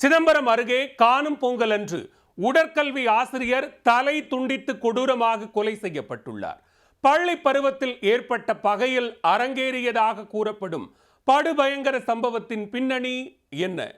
சிதம்பரம் அருகே காணும் பொங்கல் அன்று உடற்கல்வி ஆசிரியர் தலை துண்டித்து கொடூரமாக கொலை செய்யப்பட்டுள்ளார். பள்ளி பருவத்தில் ஏற்பட்ட பகையில் அரங்கேறியதாக கூறப்படும் படுபயங்கர சம்பவத்தின் பின்னணி என்ன?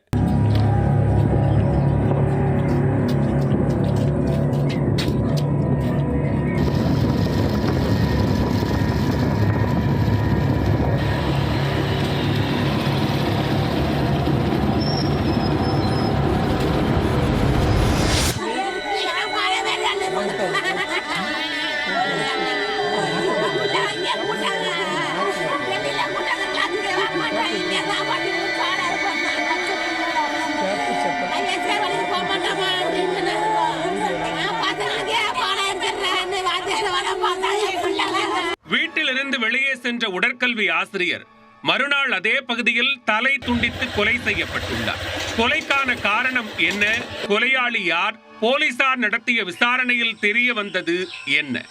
வீட்டிலிருந்து வெளியே சென்ற உடற்கல்வி ஆசிரியர் மறுநாள் அதே பகுதியில் தலை துண்டித்து கொலை செய்யப்பட்டுள்ளார். கொலைக்கான காரணம் என்ன? கொலையாளி யார்? போலீசார் நடத்திய விசாரணையில் தெரிய வந்தது என்ன?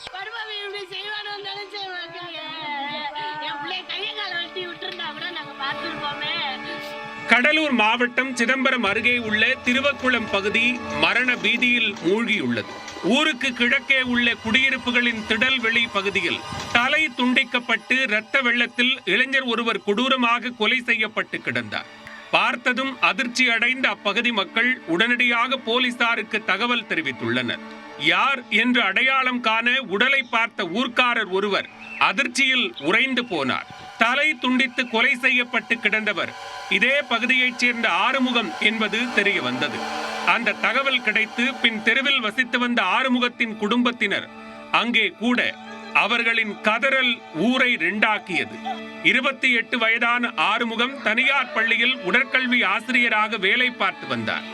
கடலூர் மாவட்டம் சிதம்பரம் அருகே உள்ள திருவக்குளம் பகுதி மரண பீதியில் மூழ்கியுள்ளது. ஊருக்கு கிழக்கே உள்ள குடியிருப்புகளின் திடல்வெளி பகுதியில் தலை துண்டிக்கப்பட்டு இரத்த வெள்ளத்தில் இளைஞர் ஒருவர் கொடூரமாக கொலை செய்யப்பட்டு கிடந்தார். பார்த்ததும் அதிர்ச்சி அடைந்த அப்பகுதி மக்கள் உடனடியாக போலீசாருக்கு தகவல் தெரிவித்துள்ளனர். யார் என்று அடையாளம் காண உடலை பார்த்த ஊர்க்காரர் ஒருவர் அதிர்ச்சியில் உறைந்து போனார். தலை துண்டித்து கொலை செய்யப்பட்டு கிடந்தவர் இதே பகுதியைச் சேர்ந்த ஆறுமுகம் என்பது தெரிய வந்தது. அந்த தகவல் கிடைத்து பின் தெருவில் வசித்து வந்த ஆறுமுகத்தின் குடும்பத்தினர் அங்கே கூட அவர்களின் கதறல் ஊரை ரெண்டாக்கியது. 28 வயதான ஆறுமுகம் தனியார் பள்ளியில் உடற்கல்வி ஆசிரியராக வேலை பார்த்து வந்தார்.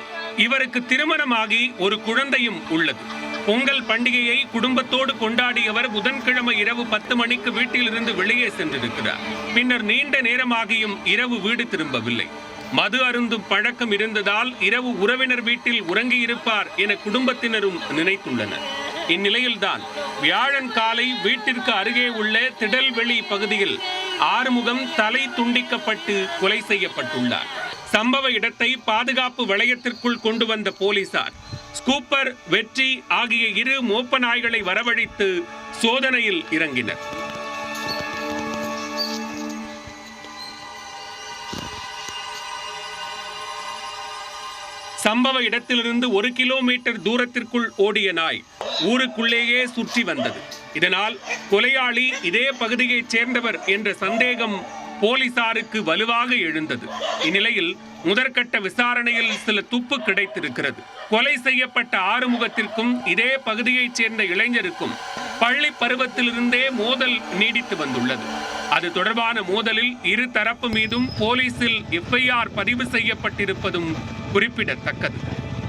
இவருக்கு திருமணமாகி ஒரு குழந்தையும் உள்ளது. பொங்கல் பண்டிகையை குடும்பத்தோடு கொண்டாடியவர் புதன்கிழமை இரவு 10 மணிக்கு வீட்டில் இருந்து வெளியே சென்றிருக்கிறார். பின்னர் நீண்ட நேரமாகியும் இரவு வீடு திரும்பவில்லை. மது அருந்தும் பழக்கம் இருந்ததால் இரவு உறவினர் வீட்டில் உறங்கியிருப்பார் என குடும்பத்தினரும் நினைத்துள்ளனர். இந்நிலையில்தான் வியாழன் காலை வீட்டிற்கு அருகே உள்ள திடல்வெளி பகுதியில் ஆறுமுகம் தலை துண்டிக்கப்பட்டு கொலை செய்யப்பட்டுள்ளார். சம்பவ இடத்தை பாதுகாப்பு வளையத்திற்குள் கொண்டு வந்த போலீசார் ஸ்கூப்பர், வெற்றி ஆகிய 2 மோப்ப நாய்களை வரவழைத்து சோதனையில் இறங்கினர். சம்பவ இடத்திலிருந்து 1 கிலோமீட்டர் தூரத்திற்குள் ஓடிய நாய் ஊருக்குள்ளேயே சுற்றி வந்தது. இதனால் கொலையாளி இதே பகுதியைச் சேர்ந்தவர் என்ற சந்தேகம் போலீசாருக்கு வலுவாக எழுந்தது. இந்நிலையில் முதற்கட்ட விசாரணையில் சில துப்பு கிடைத்திருக்கிறது. கொலை செய்யப்பட்ட ஆறுமுகத்திற்கும் இதே பகுதியைச் சேர்ந்த இளைஞருக்கும் பள்ளி பருவத்திலிருந்தே மோதல் நீடித்து வந்துள்ளது. அது தொடர்பான மோதலில் 2 தரப்பு மீதும் போலீசில் FIR பதிவு செய்யப்பட்டிருப்பதும் குறிப்பிடத்தக்கது.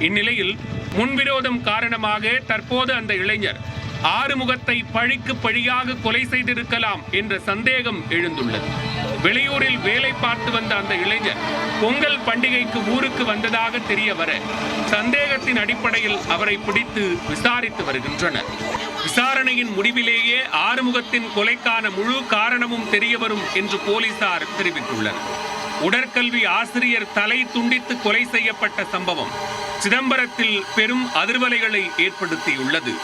இந்நிலையில் முன்விரோதம் காரணமாக தற்போது அந்த இளைஞர் ஆறுமுகத்தை பழிக்கு பழியாக கொலை செய்திருக்கலாம் என்ற சந்தேகம் எழுந்துள்ளது. வெளியூரில் வேலை பார்த்து வந்த அந்த இளைஞர் பொங்கல் பண்டிகைக்கு ஊருக்கு வந்ததாக தெரிய வர சந்தேகத்தின் அடிப்படையில் அவரை பிடித்து விசாரித்து வருகின்றனர். விசாரணையின் முடிவிலேயே ஆறுமுகத்தின் கொலைக்கான முழு காரணமும் தெரியவரும் என்று போலீசார் தெரிவித்துள்ளனர். உடற்கல்வி ஆசிரியர் தலை துண்டித்து கொலை செய்யப்பட்ட சம்பவம் சிதம்பரத்தில் பெரும் அதிர்வலைகளை ஏற்படுத்தியுள்ளது.